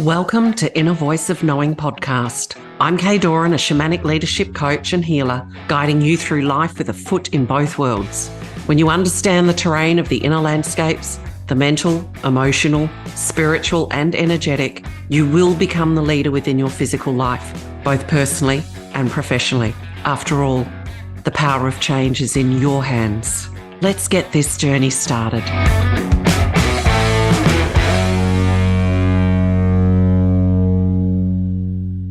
Welcome to Inner Voice of Knowing podcast. I'm Kaye, a shamanic leadership coach and healer, guiding you through life with a foot in both worlds. When you understand the terrain of the inner landscapes, the mental, emotional, spiritual, and energetic, you will become the leader within your physical life, both personally and professionally. After all, the power of change is in your hands. Let's get this journey started.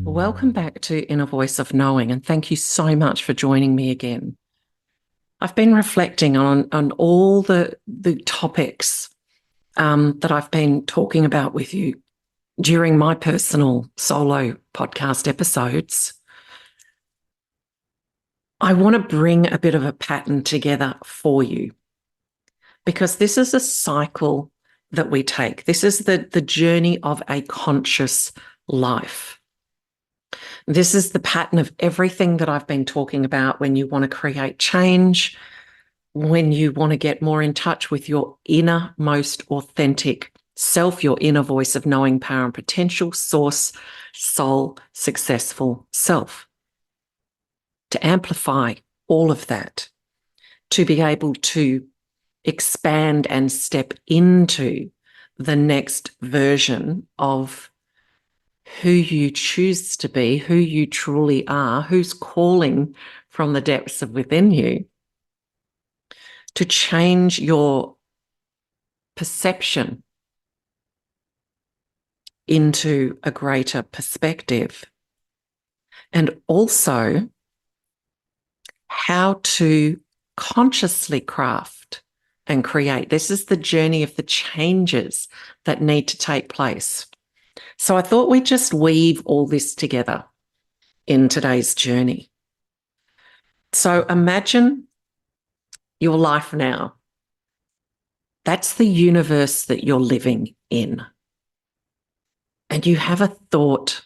Welcome back to Inner Voice of Knowing, and thank you so much for joining me again. I've been reflecting on all the topics that I've been talking about with you during my personal solo podcast episodes. I want to bring a bit of a pattern together for you, because this is a cycle that we take. This is the journey of a conscious life. This is the pattern of everything that I've been talking about when you want to create change, when you want to get more in touch with your inner, most authentic self, your inner voice of knowing, power and potential, source, soul, successful self. To amplify all of that, to be able to expand and step into the next version of who you choose to be, who you truly are, who's calling from the depths of within you, to change your perception into a greater perspective, and also how to consciously craft and create. This is the journey of the changes that need to take place. So I thought we'd just weave all this together in today's journey. So imagine your life now. That's the universe that you're living in. And you have a thought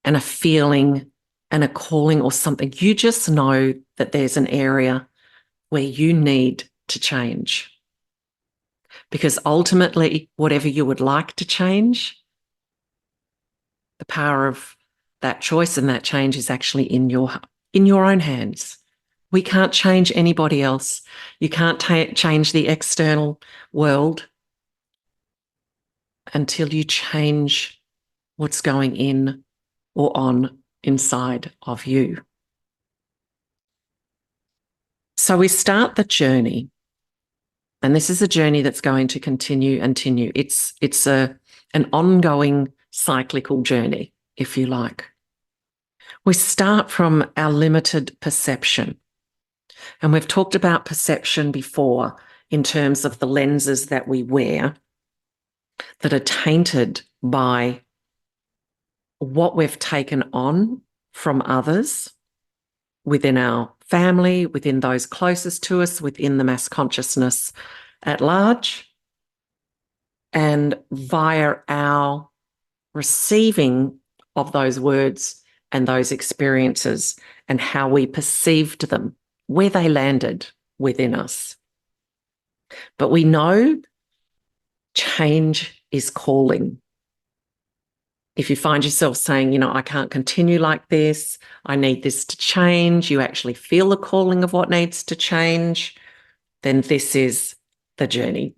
and a feeling and a calling or something. You just know that there's an area where you need to change. Because ultimately, whatever you would like to change, the power of that choice and that change is actually in your own hands. We can't change anybody else. You can't change the external world until you change what's going in or on inside of you. So we start the journey, and this is a journey that's going to continue and continue. It's an ongoing cyclical journey, if you like. We start from our limited perception. And we've talked about perception before in terms of the lenses that we wear that are tainted by what we've taken on from others within our family, within those closest to us, within the mass consciousness at large, and via our receiving of those words and those experiences and how we perceived them, where they landed within us. But we know change is calling. If you find yourself saying, I can't continue like this, I need this to change, you actually feel the calling of what needs to change, then this is the journey.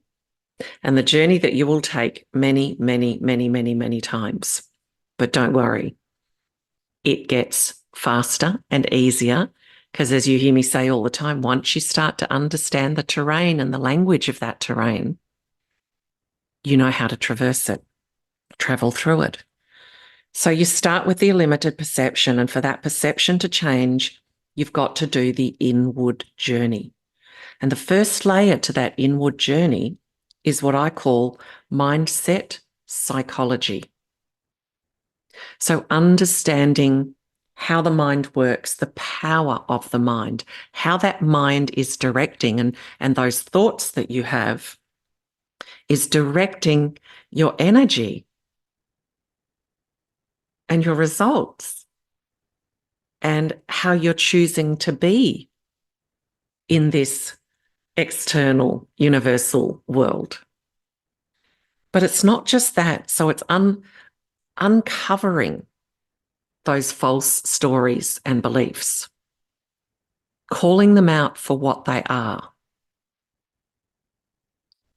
And the journey that you will take many, many, many, many, many times. But don't worry, it gets faster and easier, because as you hear me say all the time, once you start to understand the terrain and the language of that terrain, you know how to traverse it, travel through it. So you start with the limited perception, and for that perception to change, you've got to do the inward journey. And the first layer to that inward journey is what I call mindset psychology. So understanding how the mind works, the power of the mind, how that mind is directing, and those thoughts that you have is directing your energy and your results, and how you're choosing to be in this external, universal world. But it's not just that. So it's uncovering those false stories and beliefs, calling them out for what they are.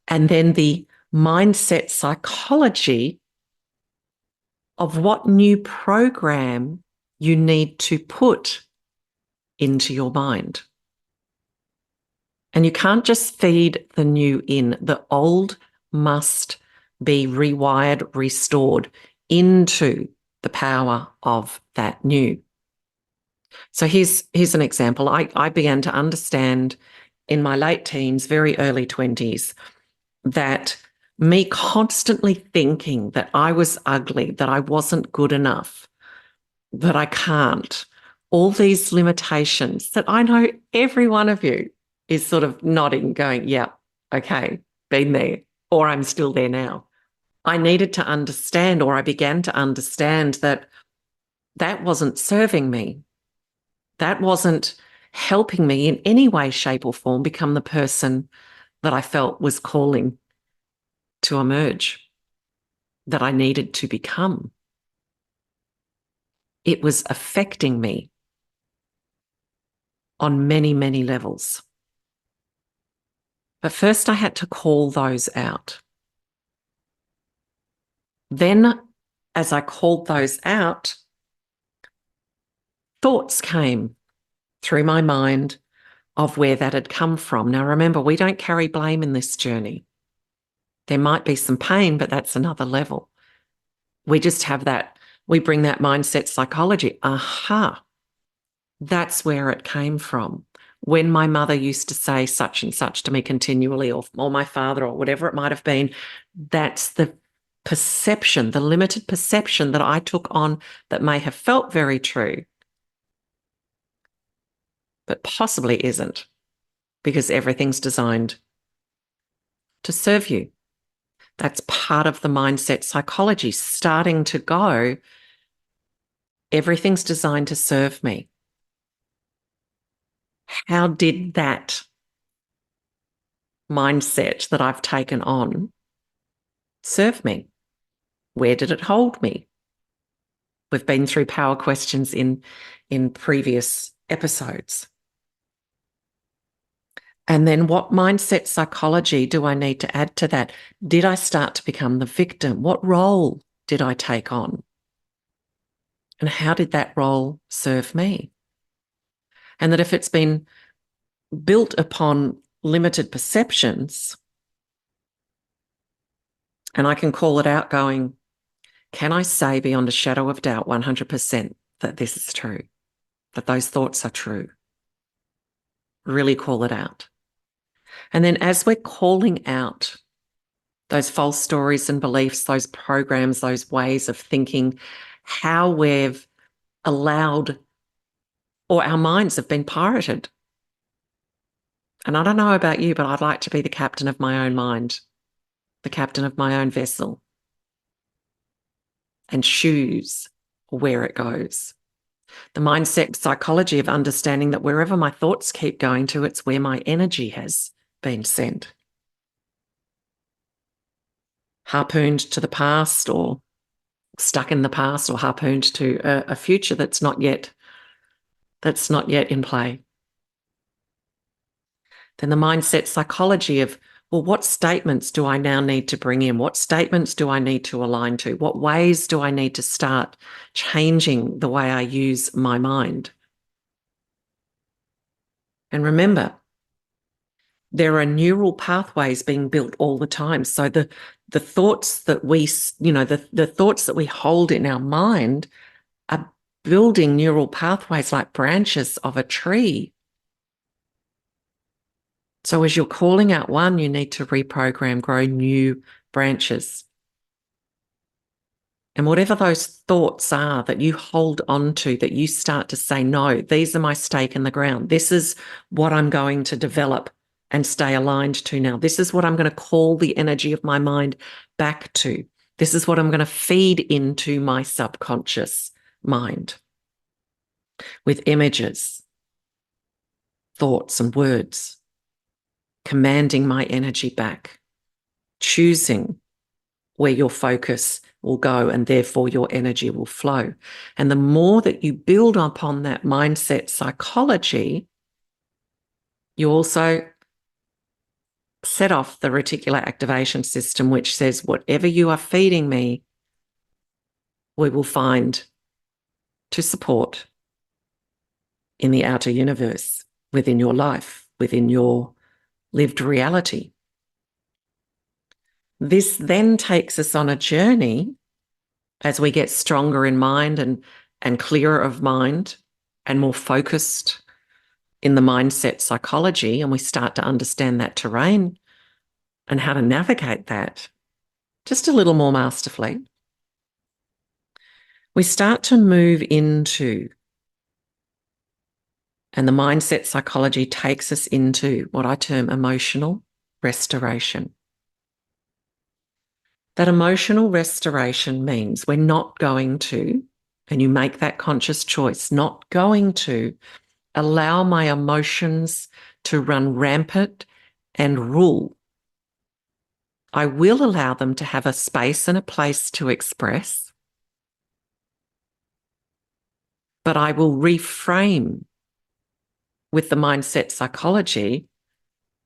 And then the mindset psychology of what new program you need to put into your mind. And you can't just feed the new in. The old must be rewired, restored into the power of that new. So here's an example. I began to understand in my late teens, very early 20s, that me constantly thinking that I was ugly, that I wasn't good enough, that I can't, all these limitations that I know every one of you is sort of nodding, going, yeah, okay, been there, or I'm still there now. I needed to understand, or I began to understand, that that wasn't serving me. That wasn't helping me in any way, shape, or form become the person that I felt was calling to emerge, that I needed to become. It was affecting me on many, many levels. But first I had to call those out. Then, as I called those out, thoughts came through my mind of where that had come from. Now, remember, we don't carry blame in this journey. There might be some pain, but that's another level. We just have that, we bring that mindset psychology. Aha, that's where it came from. When my mother used to say such and such to me continually, or my father, or whatever it might have been, that's the perception, the limited perception that I took on that may have felt very true, but possibly isn't, because everything's designed to serve you. That's part of the mindset psychology, starting to go, everything's designed to serve me. How did that mindset that I've taken on serve me? Where did it hold me? We've been through power questions in previous episodes. And then what mindset psychology do I need to add to that? Did I start to become the victim? What role did I take on? And how did that role serve me? And that if it's been built upon limited perceptions, and I can call it out going, can I say beyond a shadow of doubt 100% that this is true, that those thoughts are true? Really call it out. And then as we're calling out those false stories and beliefs, those programs, those ways of thinking, how we've allowed, or our minds have been pirated. And I don't know about you, but I'd like to be the captain of my own mind, the captain of my own vessel, and choose where it goes. The mindset psychology of understanding that wherever my thoughts keep going to, it's where my energy has been sent. Harpooned to the past, or stuck in the past, or harpooned to a future that's not yet in play. Then the mindset psychology of, well, what statements do I now need to bring in? What statements do I need to align to? What ways do I need to start changing the way I use my mind? And remember, there are neural pathways being built all the time. So the thoughts that we, the thoughts that we hold in our mind are building neural pathways like branches of a tree. So as you're calling out one, you need to reprogram, grow new branches. And whatever those thoughts are that you hold on to, that you start to say, no, these are my stake in the ground. This is what I'm going to develop and stay aligned to now. This is what I'm going to call the energy of my mind back to. This is what I'm going to feed into my subconscious mind with images, thoughts, and words, commanding my energy back, choosing where your focus will go, and therefore your energy will flow. And the more that you build upon that mindset psychology, you also set off the reticular activation system, which says, whatever you are feeding me, we will find to support in the outer universe, within your life, within your lived reality. This then takes us on a journey as we get stronger in mind and clearer of mind and more focused in the mindset psychology, and we start to understand that terrain and how to navigate that just a little more masterfully. We start to move into, and the mindset psychology takes us into what I term emotional restoration. That emotional restoration means we're not going to, and you make that conscious choice, not going to allow my emotions to run rampant and rule. I will allow them to have a space and a place to express, but I will reframe with the mindset psychology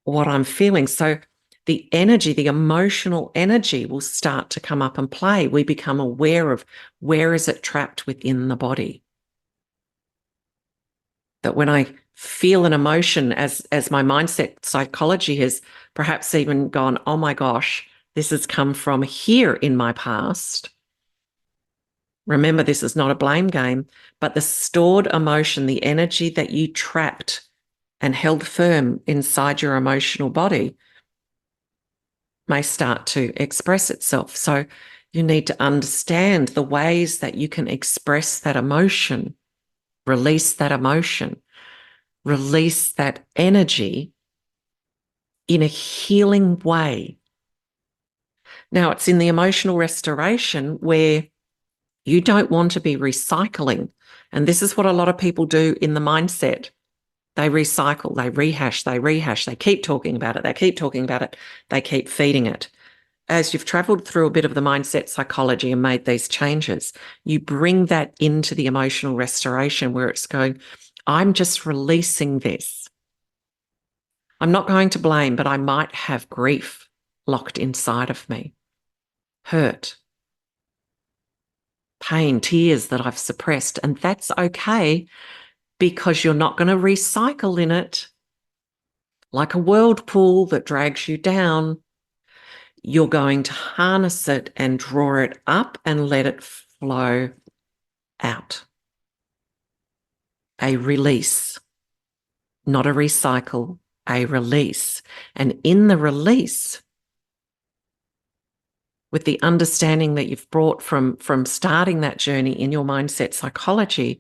what I'm feeling. So the energy, the emotional energy will start to come up and play. We become aware of where is it trapped within the body. That when I feel an emotion, as my mindset psychology has perhaps even gone, oh my gosh, this has come from here in my past. Remember, this is not a blame game, but the stored emotion, the energy that you trapped and held firm inside your emotional body may start to express itself. So you need to understand the ways that you can express that emotion, release that emotion, release that energy in a healing way. Now, it's in the emotional restoration where you don't want to be recycling. And this is what a lot of people do in the mindset. They recycle, they rehash, they keep talking about it, they keep talking about it, they keep feeding it. As you've traveled through a bit of the mindset psychology and made these changes, you bring that into the emotional restoration where it's going, I'm just releasing this. I'm not going to blame, but I might have grief locked inside of me, hurt, pain, tears that I've suppressed. And that's okay, because you're not going to recycle in it like a whirlpool that drags you down. You're going to harness it and draw it up and let it flow out. A release, not a recycle, a release. And in the release, with the understanding that you've brought from starting that journey in your mindset psychology,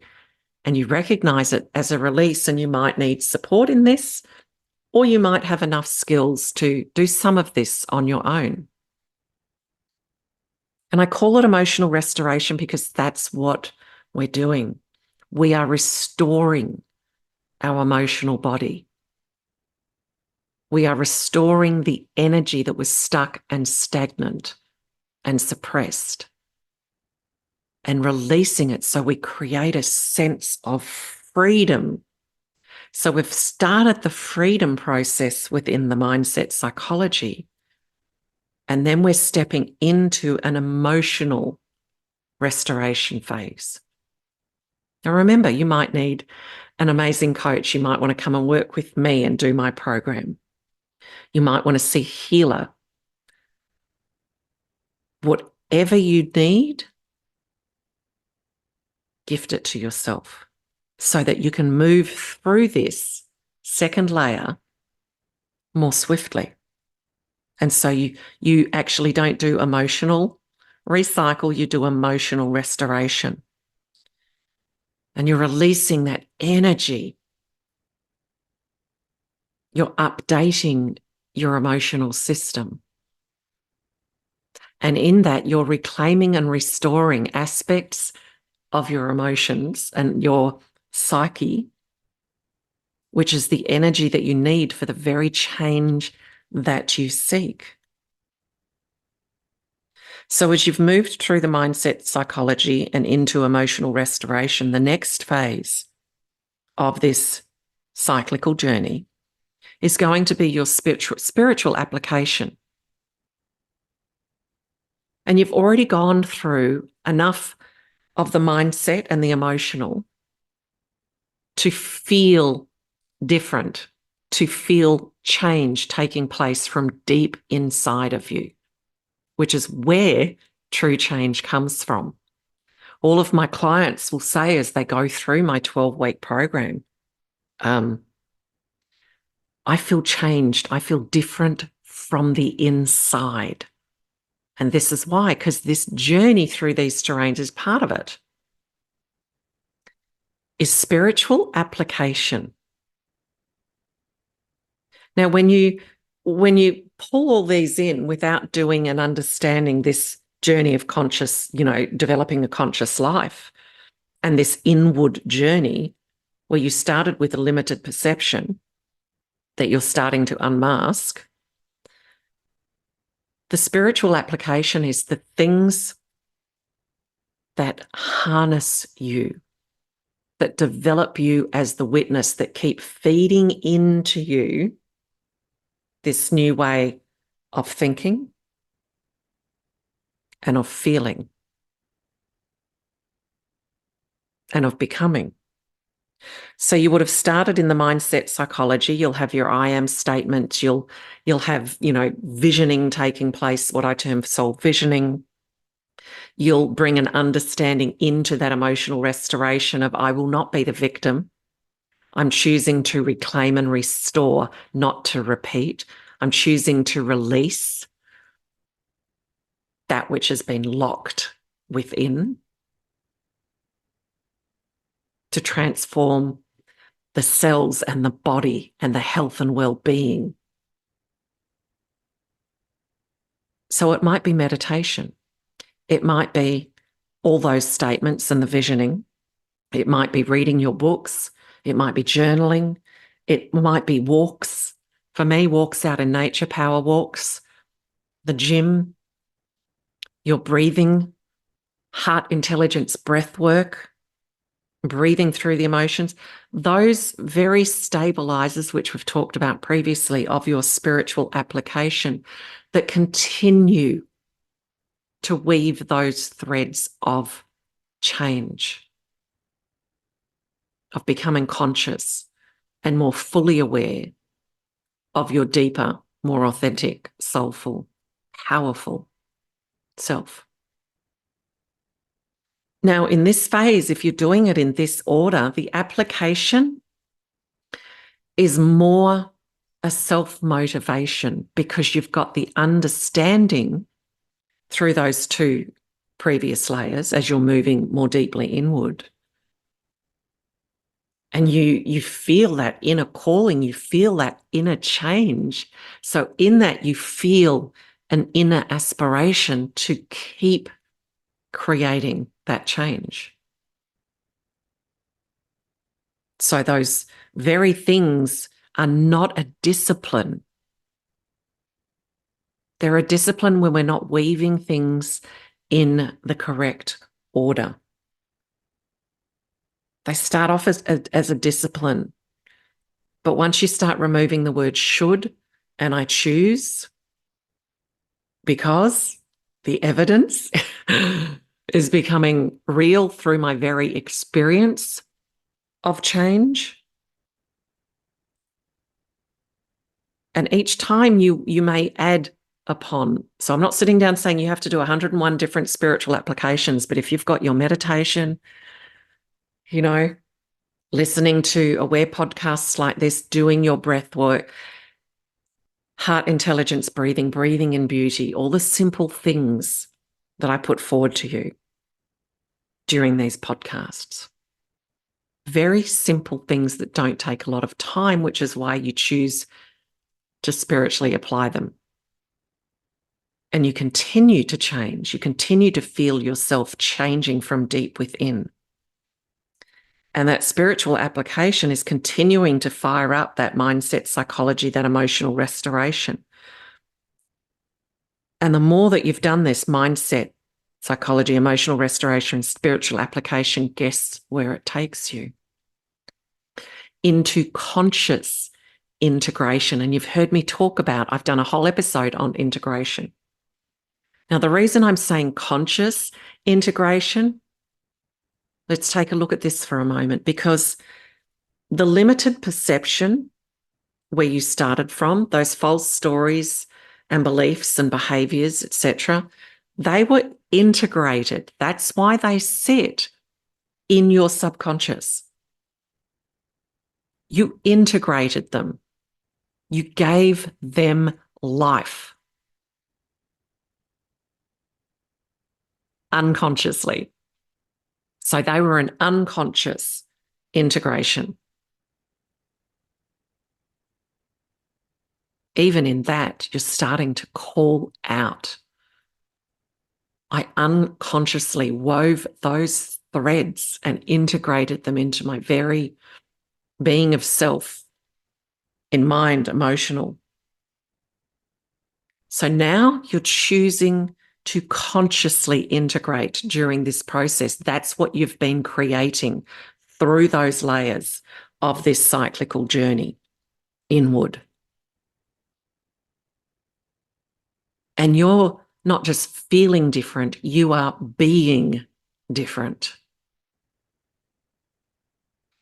and you recognize it as a release, and you might need support in this, or you might have enough skills to do some of this on your own. And I call it emotional restoration because that's what we're doing. We are restoring our emotional body. We are restoring the energy that was stuck and stagnant and suppressed, and releasing it so we create a sense of freedom. So we've started the freedom process within the mindset psychology, and then we're stepping into an emotional restoration phase. Now, remember, you might need an amazing coach. You might want to come and work with me and do my program. You might want to see a healer. Whatever you need, gift it to yourself so that you can move through this second layer more swiftly. And so you actually don't do emotional recycle, you do emotional restoration. And you're releasing that energy. You're updating your emotional system. And in that, you're reclaiming and restoring aspects of your emotions and your psyche, which is the energy that you need for the very change that you seek. So as you've moved through the mindset psychology and into emotional restoration, the next phase of this cyclical journey is going to be your spiritual application. And you've already gone through enough of the mindset and the emotional to feel different, to feel change taking place from deep inside of you, which is where true change comes from. All of my clients will say as they go through my 12-week program, I feel changed. I feel different from the inside. And this is why, because this journey through these terrains is part of it, is spiritual application. Now, when you pull all these in without doing and understanding this journey of conscious, developing a conscious life and this inward journey where you started with a limited perception that you're starting to unmask, the spiritual application is the things that harness you, that develop you as the witness, that keep feeding into you this new way of thinking and of feeling and of becoming. So you would have started in the mindset psychology. You'll have your I am statement. You'll have, visioning taking place, what I term soul visioning. You'll bring an understanding into that emotional restoration of I will not be the victim. I'm choosing to reclaim and restore, not to repeat. I'm choosing to release that which has been locked within, to transform the cells and the body and the health and well-being. So it might be meditation. It might be all those statements and the visioning. It might be reading your books. It might be journaling. It might be walks. For me, walks out in nature, power walks, the gym, your breathing, heart intelligence breath work, breathing through the emotions, those very stabilizers, which we've talked about previously, of your spiritual application that continue to weave those threads of change, of becoming conscious and more fully aware of your deeper, more authentic, soulful, powerful self. Now, in this phase, if you're doing it in this order, the application is more a self-motivation because you've got the understanding through those two previous layers as you're moving more deeply inward. And you feel that inner calling, you feel that inner change. So in that, you feel an inner aspiration to keep creating that change. So those very things are not a discipline. They're a discipline when we're not weaving things in the correct order. They start off as a discipline. But once you start removing the word should and I choose, because the evidence is becoming real through my very experience of change. And each time you may add upon. So I'm not sitting down saying you have to do 101 different spiritual applications, but if you've got your meditation, listening to aware podcasts like this, doing your breath work, heart intelligence breathing, breathing in beauty, all the simple things that I put forward to you during these podcasts. Very simple things that don't take a lot of time, which is why you choose to spiritually apply them. And you continue to change. You continue to feel yourself changing from deep within. And that spiritual application is continuing to fire up that mindset psychology, that emotional restoration. And the more that you've done this mindset, psychology, emotional restoration, spiritual application, guess where it takes you? Into conscious integration. And you've heard me talk about, I've done a whole episode on integration. Now, the reason I'm saying conscious integration, let's take a look at this for a moment, because the limited perception where you started from, those false stories and beliefs and behaviors, etc., they were integrated. That's why they sit in your subconscious. You integrated them. You gave them life unconsciously. So they were an unconscious integration. Even in that, you're starting to call out. I unconsciously wove those threads and integrated them into my very being of self in mind, emotional. So now you're choosing to consciously integrate during this process. That's what you've been creating through those layers of this cyclical journey inward. And you're not just feeling different, you are being different.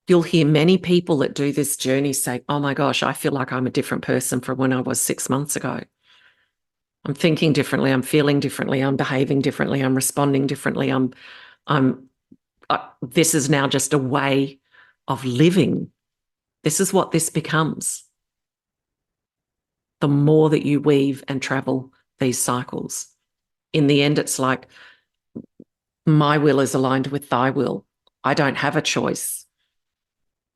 You'll hear many people that do this journey say, oh my gosh, I feel like I'm a different person from when I was 6 months ago. I'm thinking differently, I'm feeling differently, I'm behaving differently, I'm responding differently, this is now just a way of living. This is what this becomes. The more that you weave and travel these cycles. In the end, it's like my will is aligned with thy will. I don't have a choice.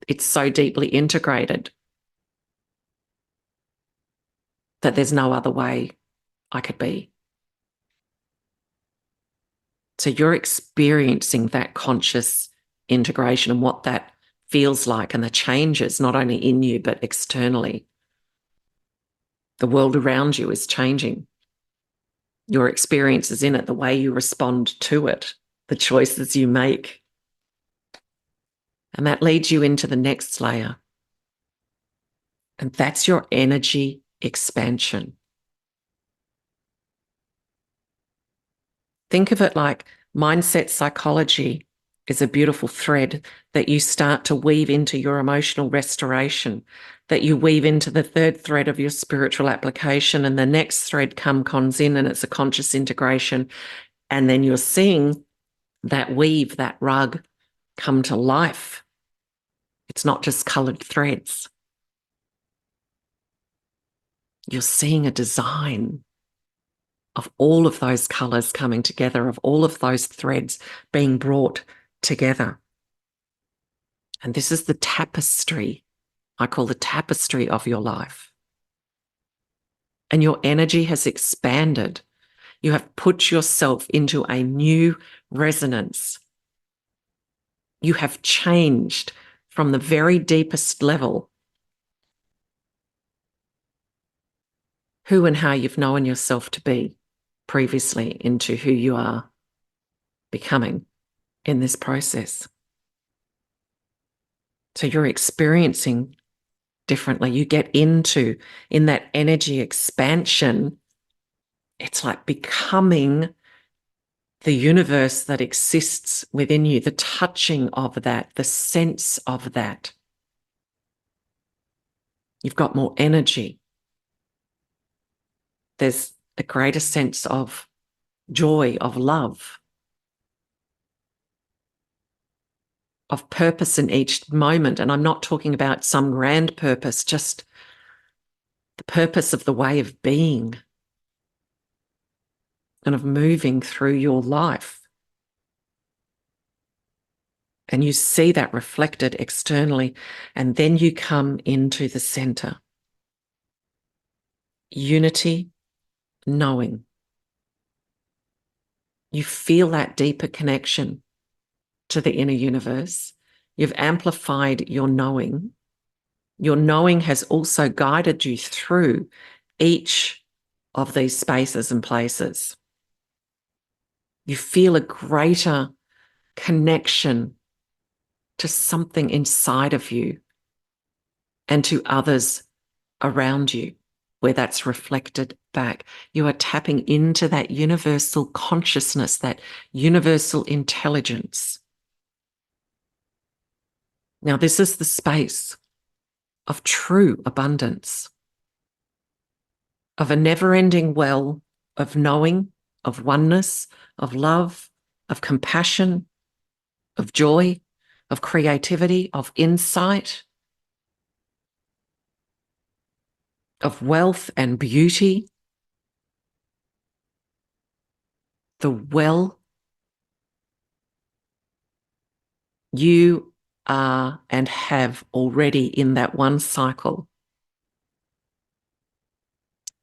It's so deeply integrated that there's no other way I could be. So you're experiencing that conscious integration and what that feels like and the changes not only in you but externally. The world around you is changing. Your experiences in it, the way you respond to it, the choices you make. And that leads you into the next layer. And that's your energy expansion. Think of it like mindset psychology is a beautiful thread that you start to weave into your emotional restoration, that you weave into the third thread of your spiritual application, and the next thread comes in and it's a conscious integration. And then you're seeing that weave, that rug come to life. It's not just coloured threads. You're seeing a design of all of those colours coming together, of all of those threads being brought together. And this is the tapestry, I call the tapestry of your life. And your energy has expanded. You have put yourself into a new resonance. You have changed from the very deepest level who and how you've known yourself to be previously into who you are becoming in this process. So you're experiencing differently. You get into, in that energy expansion, it's like becoming the universe that exists within you, the touching of that, the sense of that. You've got more energy. There's a greater sense of joy, of love, of purpose in each moment. And I'm not talking about some grand purpose, just the purpose of the way of being and of moving through your life. And you see that reflected externally, and then you come into the center. Unity, knowing. You feel that deeper connection to the inner universe. You've amplified your knowing. Your knowing has also guided you through each of these spaces and places. You feel a greater connection to something inside of you and to others around you, where that's reflected back. You are tapping into that universal consciousness, that universal intelligence. Now, this is the space of true abundance, of a never-ending well of knowing, of oneness, of love, of compassion, of joy, of creativity, of insight, of wealth and beauty. The well you are and have already in that one cycle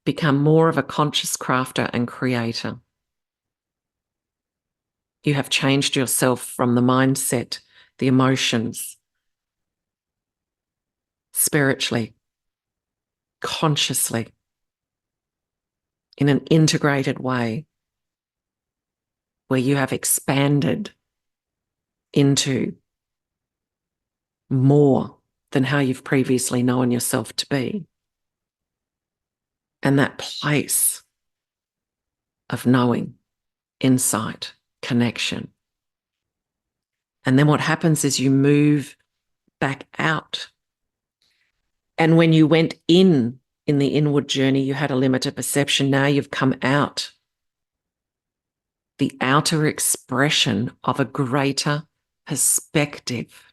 become more of a conscious crafter and creator. You have changed yourself from the mindset, the emotions, spiritually, consciously, in an integrated way, where you have expanded into more than how you've previously known yourself to be. And that place of knowing, insight, connection. And then what happens is you move back out. And when you went in the inward journey, you had a limited perception. Now you've come out, the outer expression of a greater perspective.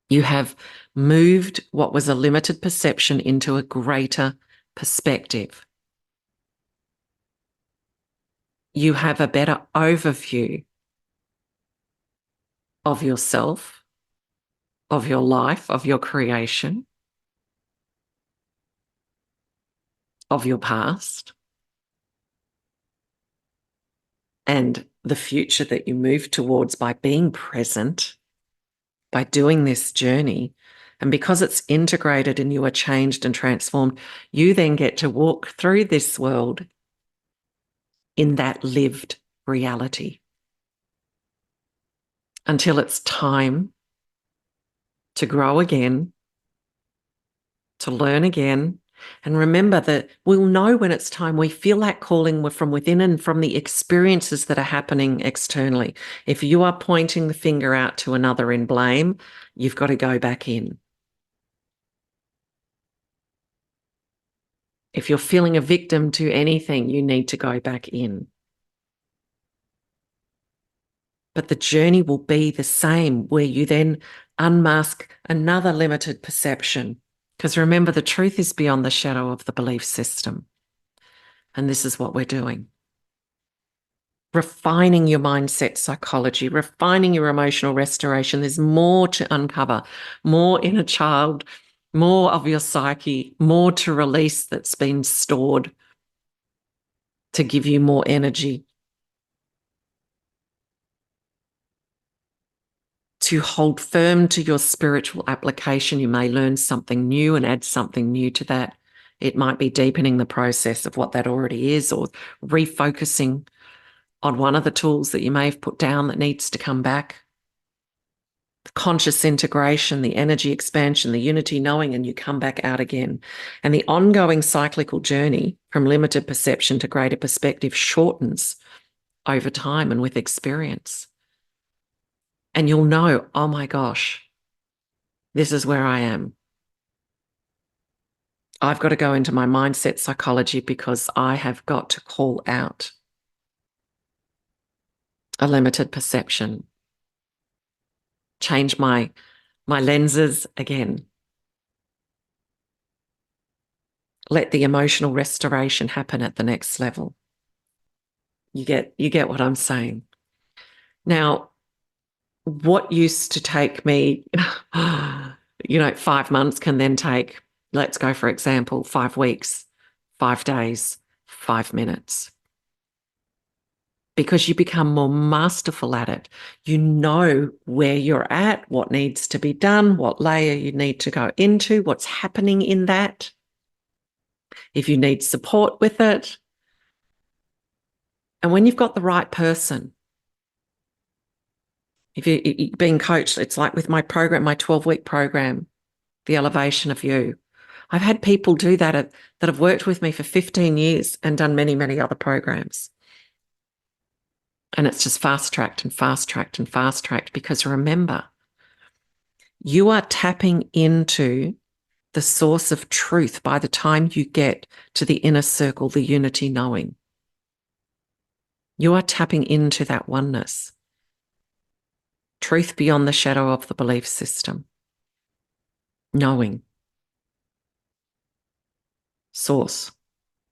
You have moved what was a limited perception into a greater perspective. You have a better overview of yourself, of your life, of your creation, of your past, and the future that you move towards by being present, by doing this journey. And because it's integrated and you are changed and transformed, you then get to walk through this world in that lived reality until it's time to grow again, to learn again. And remember that we'll know when it's time. We feel that calling from within and from the experiences that are happening externally. If you are pointing the finger out to another in blame, you've got to go back in. If you're feeling a victim to anything, you need to go back in. But the journey will be the same, where you then unmask another limited perception. Because remember, the truth is beyond the shadow of the belief system. And this is what we're doing. Refining your mindset psychology, refining your emotional restoration. There's more to uncover, more inner child, more of your psyche, more to release that's been stored to give you more energy, to hold firm to your spiritual application. You may learn something new and add something new to that. It might be deepening the process of what that already is, or refocusing on one of the tools that you may have put down that needs to come back. The conscious integration, the energy expansion, the unity knowing, and you come back out again. And the ongoing cyclical journey from limited perception to greater perspective shortens over time and with experience. And you'll know, oh my gosh, this is where I am. I've got to go into my mindset psychology because I have got to call out a limited perception. Change my lenses again. Let the emotional restoration happen at the next level. You get what I'm saying. Now, what used to take me, 5 months can then take, let's go for example, 5 weeks, 5 days, 5 minutes. Because you become more masterful at it. You know where you're at, what needs to be done, what layer you need to go into, what's happening in that. If you need support with it, And when you've got the right person, if you're being coached, it's like with my program, my 12-week program, the elevation of you. I've had people do that have worked with me for 15 years and done many, many other programs. And it's just fast-tracked and fast-tracked and fast-tracked, because remember, you are tapping into the source of truth by the time you get to the inner circle, the unity knowing. You are tapping into that oneness. Truth beyond the shadow of the belief system. Knowing. Source.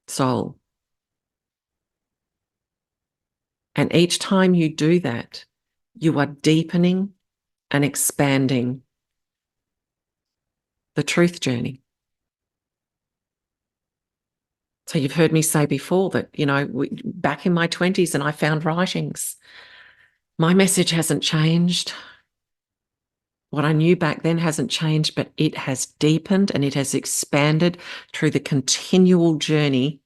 Soul. And each time you do that, you are deepening and expanding the truth journey. So you've heard me say before that, back in my 20s and I found writings. My message hasn't changed. What I knew back then hasn't changed, but it has deepened and it has expanded through the continual journey,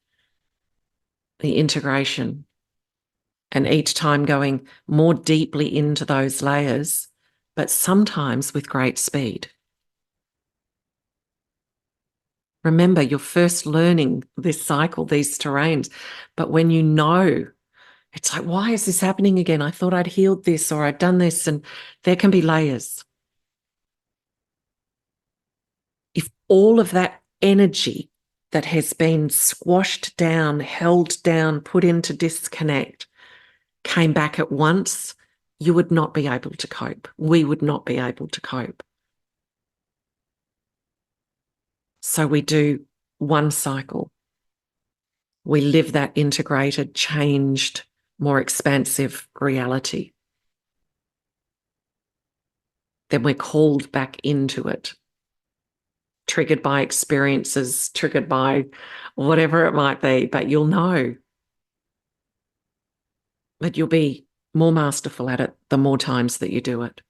the integration, and each time going more deeply into those layers, but sometimes with great speed. Remember, you're first learning this cycle, these terrains, but when you know, it's like, why is this happening again? I thought I'd healed this or I'd done this, and there can be layers. If all of that energy that has been squashed down, held down, put into disconnect, came back at once, you would not be able to cope. We would not be able to cope. So we do one cycle. We live that integrated, changed, more expansive reality. Then we're called back into it, triggered by experiences, triggered by whatever it might be, but you'll know that you'll be more masterful at it the more times that you do it.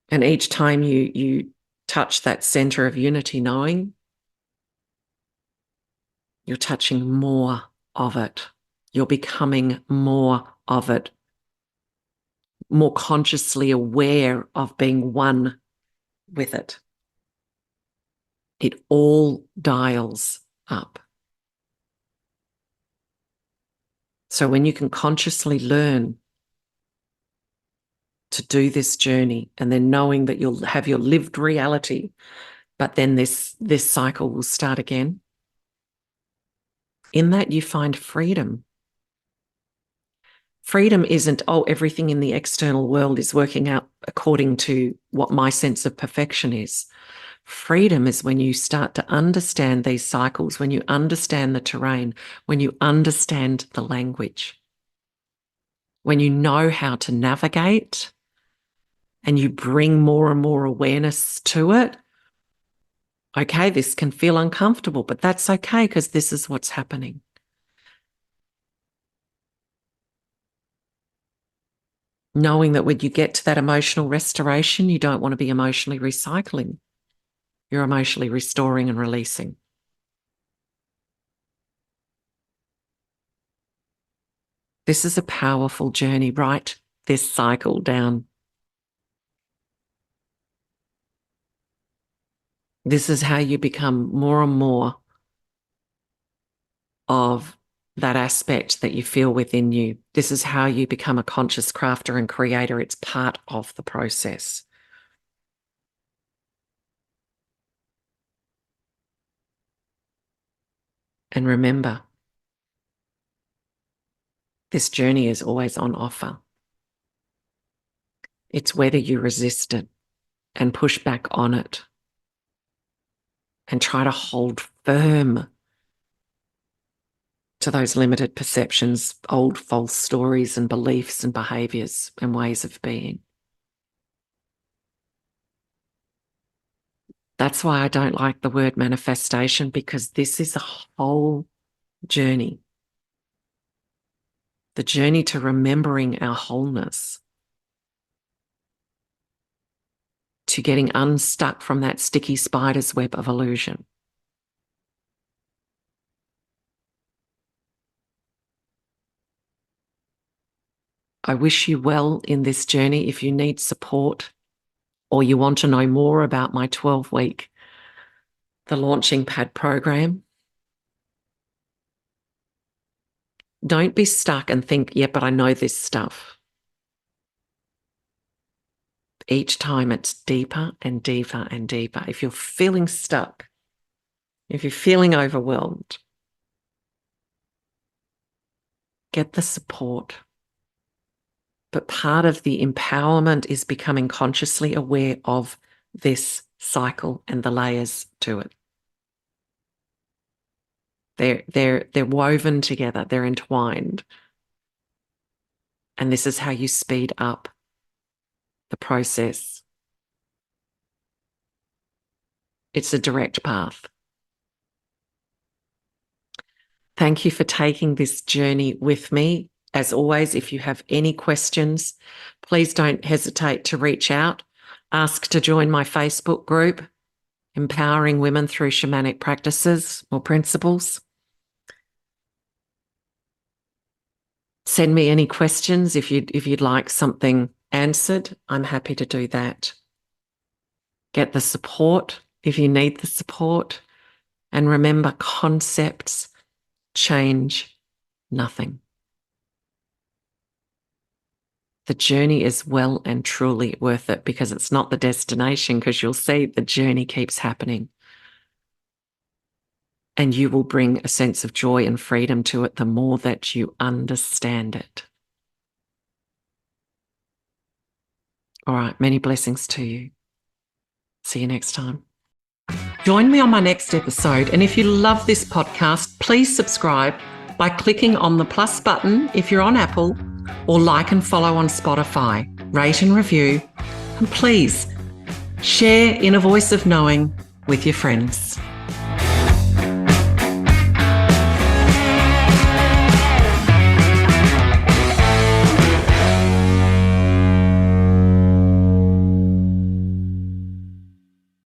And each time you touch that center of unity knowing, you're touching more of it. You're becoming more of it, more consciously aware of being one with it. It all dials up. So when you can consciously learn to do this journey, and then knowing that you'll have your lived reality, but then this cycle will start again, in that you find freedom. Freedom isn't, everything in the external world is working out according to what my sense of perfection is. Freedom is when you start to understand these cycles, when you understand the terrain, when you understand the language, when you know how to navigate and you bring more and more awareness to it. Okay, this can feel uncomfortable, but that's okay, because this is what's happening. Knowing that when you get to that emotional restoration, you don't want to be emotionally recycling. You're emotionally restoring and releasing. This is a powerful journey. Write this cycle down. This is how you become more and more of that aspect that you feel within you. This is how you become a conscious crafter and creator. It's part of the process. And remember, this journey is always on offer. It's whether you resist it and push back on it and try to hold firm to those limited perceptions, old false stories and beliefs and behaviours and ways of being. That's why I don't like the word manifestation, because this is a whole journey. The journey to remembering our wholeness, to getting unstuck from that sticky spider's web of illusion. I wish you well in this journey. If you need support or you want to know more about my 12-week, the Launching Pad program, don't be stuck and think, yeah, but I know this stuff. Each time it's deeper and deeper and deeper. If you're feeling stuck, if you're feeling overwhelmed, get the support. But part of the empowerment is becoming consciously aware of this cycle and the layers to it. They're woven together, they're entwined. And this is how you speed up the process. It's a direct path. Thank you for taking this journey with me. As always, if you have any questions, please don't hesitate to reach out. Ask to join my Facebook group, Empowering Women Through Shamanic Practices or Principles. Send me any questions if you'd like something answered. I'm happy to do that. Get the support if you need the support. And remember, concepts change nothing. The journey is well and truly worth it, because it's not the destination, because you'll see the journey keeps happening. And you will bring a sense of joy and freedom to it the more that you understand it. All right, many blessings to you. See you next time. Join me on my next episode. And if you love this podcast, please subscribe by clicking on the plus button if you're on Apple, or like and follow on Spotify. Rate and review. And please share Inner Voice of Knowing with your friends.